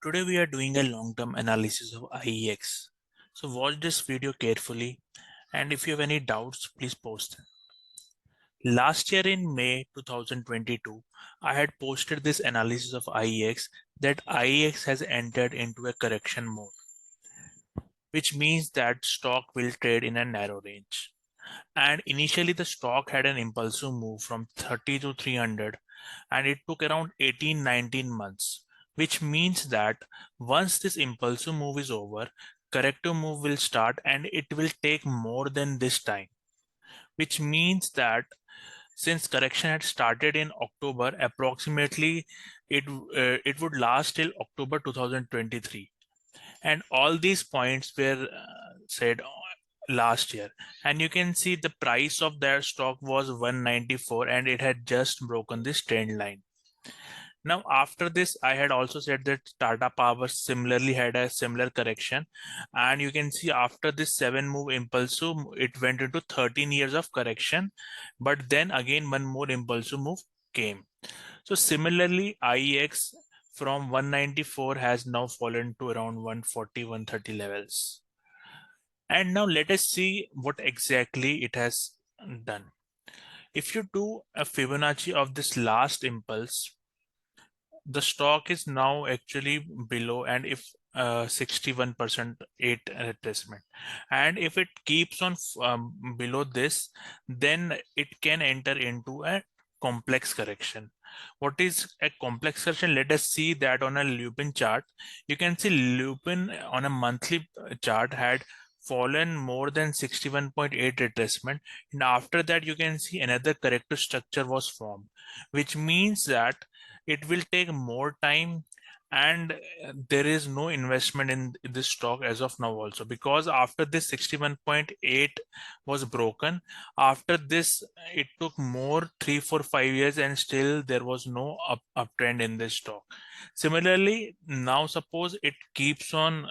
Today we are doing a long-term analysis of IEX. So watch this video carefully, and if you have any doubts, please post them. Last year in May 2022, I had posted this analysis of IEX that IEX has entered into a correction mode, which means that stock will trade in a narrow range. And initially the stock had an impulsive move from 30 to 300, and it took around 18-19 months, which means that once this impulsive move is over, corrective move will start, and it will take more than this time, which means that since correction had started in October, approximately it would last till October 2023, and all these points were said last year. And you can see the price of their stock was 194, and it had just broken this trend line. Now after this, I had also said that Tata Power similarly had a similar correction, and you can see after this 7 move impulsive, it went into 13 years of correction, but then again one more impulsive move came. So similarly, IEX from 194 has now fallen to around 140, 130 levels. And now let us see what exactly it has done. If you do a Fibonacci of this last impulse, the stock is now actually below, and if 61% 8 retracement, and if it keeps on below this, then it can enter into a complex correction. What is a complex correction? Let us see that on a Lupin chart. You can see Lupin on a monthly chart had fallen more than 61.8 retracement, and after that you can see another corrective structure was formed, which means that it will take more time, and there is no investment in this stock as of now also, because after this 61.8 was broken, after this it took more 3 4 5 years, and still there was no uptrend in this stock. Similarly, now suppose it keeps on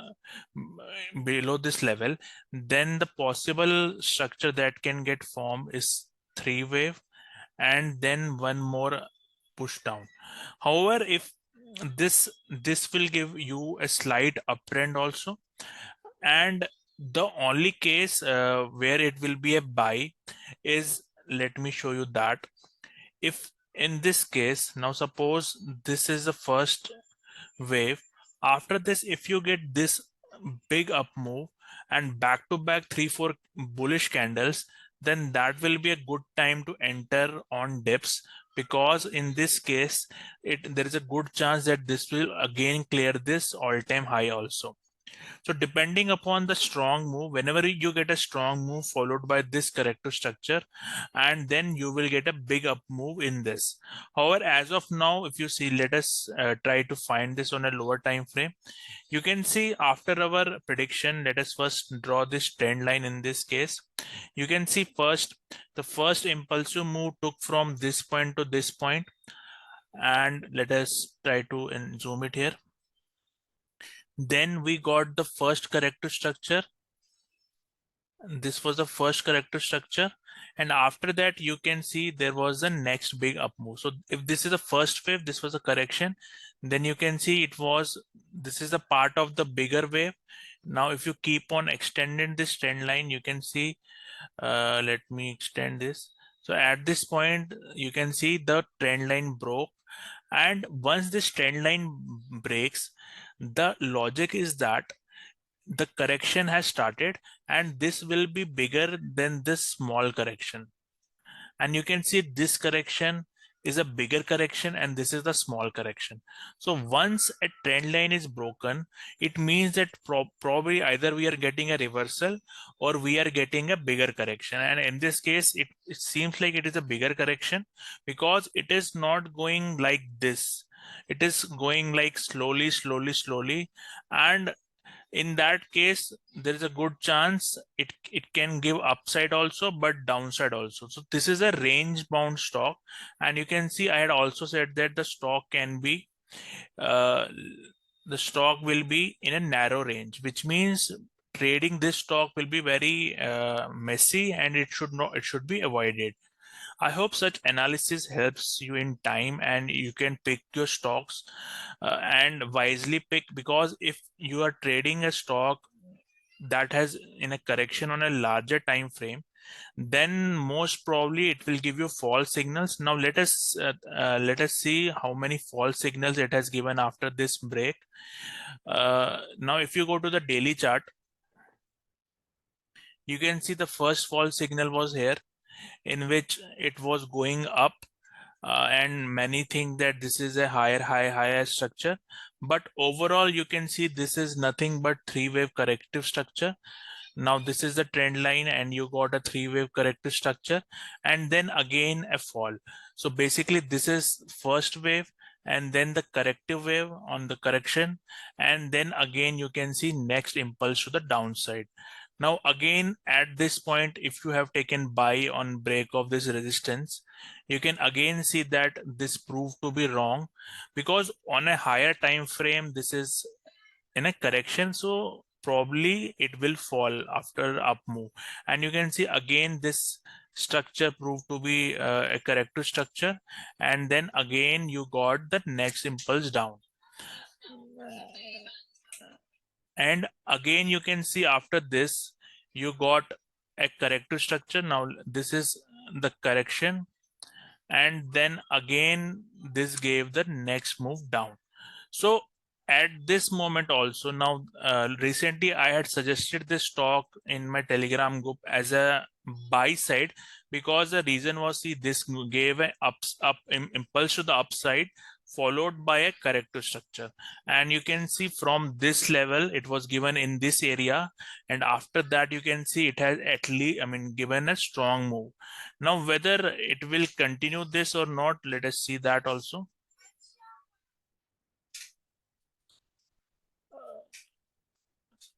below this level, then the possible structure that can get formed is 3 wave, and then one more push down. However, if this will give you a slight uptrend also, and the only case where it will be a buy is, let me show you that. If in this case, now suppose this is the first wave, after this if you get this big up move and back to back 3-4 bullish candles, then that will be a good time to enter on dips, because in this case there is a good chance that this will again clear this all-time high also. So depending upon the strong move, whenever you get a strong move followed by this corrective structure, and then you will get a big up move in this. However, as of now, if you see, let us try to find this on a lower time frame. You can see after our prediction, let us first draw this trend line in this case. You can see first, the first impulsive move took from this point to this point, and let us try to zoom it here. Then we got the first corrective structure. This was the first corrective structure, and after that you can see there was the next big up move. So if this is the first wave, this was a correction, then you can see this is the part of the bigger wave. Now if you keep on extending this trend line, you can see, let me extend this. So at this point you can see the trend line broke, and once this trend line breaks, the logic is that the correction has started, and this will be bigger than this small correction. And you can see this correction is a bigger correction, and this is the small correction. So once a trend line is broken, it means that probably either we are getting a reversal or we are getting a bigger correction. And in this case, it seems like it is a bigger correction, because it is not going like this. It is going like slowly, slowly, slowly. And in that case, there is a good chance it can give upside also, but downside also. So this is a range bound stock, and you can see I had also said that the stock can be the stock will be in a narrow range, which means trading this stock will be very messy, and it should be avoided. I hope such analysis helps you in time and you can pick your stocks and wisely pick, because if you are trading a stock that has in a correction on a larger time frame, then most probably it will give you false signals. Now let us see how many false signals it has given after this break. Now if you go to the daily chart, you can see the first false signal was here, in which it was going up, and many think that this is a higher structure, but overall you can see this is nothing but three-wave corrective structure. Now this is the trend line and you got a three-wave corrective structure and then again a fall. So basically this is first wave and then the corrective wave on the correction, and then again you can see next impulse to the downside. Now again at this point, if you have taken buy on break of this resistance, you can again see that this proved to be wrong, because on a higher time frame this is in a correction, so probably it will fall after up move. And you can see again this structure proved to be a corrective structure, and then again you got the next impulse down, and again you can see after this you got a corrective structure. Now this is the correction, and then again this gave the next move down. So at this moment also, now recently I had suggested this stock in my Telegram group as a buy side, because the reason was, see, this gave an impulse to the upside followed by a corrective structure, and you can see from this level it was given in this area, and after that you can see it has at least, I mean, given a strong move. Now whether it will continue this or not, let us see that also.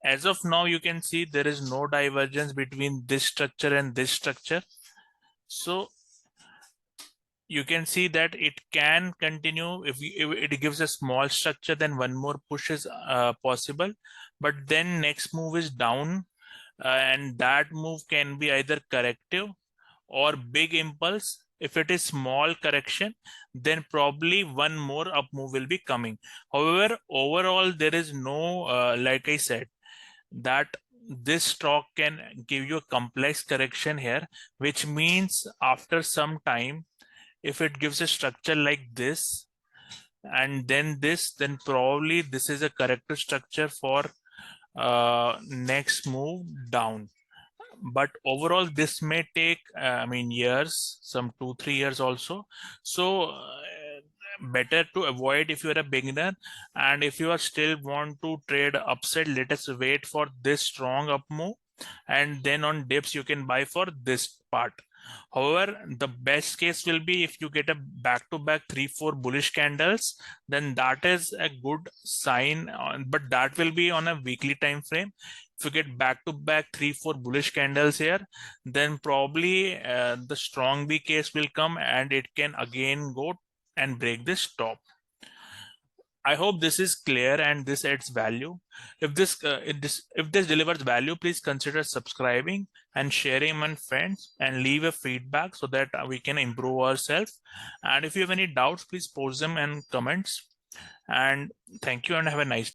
As of now, you can see there is no divergence between this structure and this structure. So you can see that it can continue. If it gives a small structure, then one more push is possible. But then next move is down, and that move can be either corrective or big impulse. If it is small correction, then probably one more up move will be coming. However, overall, there is no, like I said, that this stock can give you a complex correction here, which means after some time, if it gives a structure like this and then this, then probably this is a corrective structure for next move down. But overall this may take, I mean, years, some 2-3 years also. So better to avoid if you're a beginner, and if you are still want to trade upside, let us wait for this strong up move, and then on dips you can buy for this part. However, the best case will be if you get a back-to-back 3-4 bullish candles, then that is a good sign, but that will be on a weekly time frame. If you get back-to-back 3-4 bullish candles here, then probably the strong B case will come and it can again go and break this top. I hope this is clear and this adds value. If this delivers value, please consider subscribing and sharing with friends and leave a feedback so that we can improve ourselves. And if you have any doubts, please post them in comments. And thank you and have a nice day.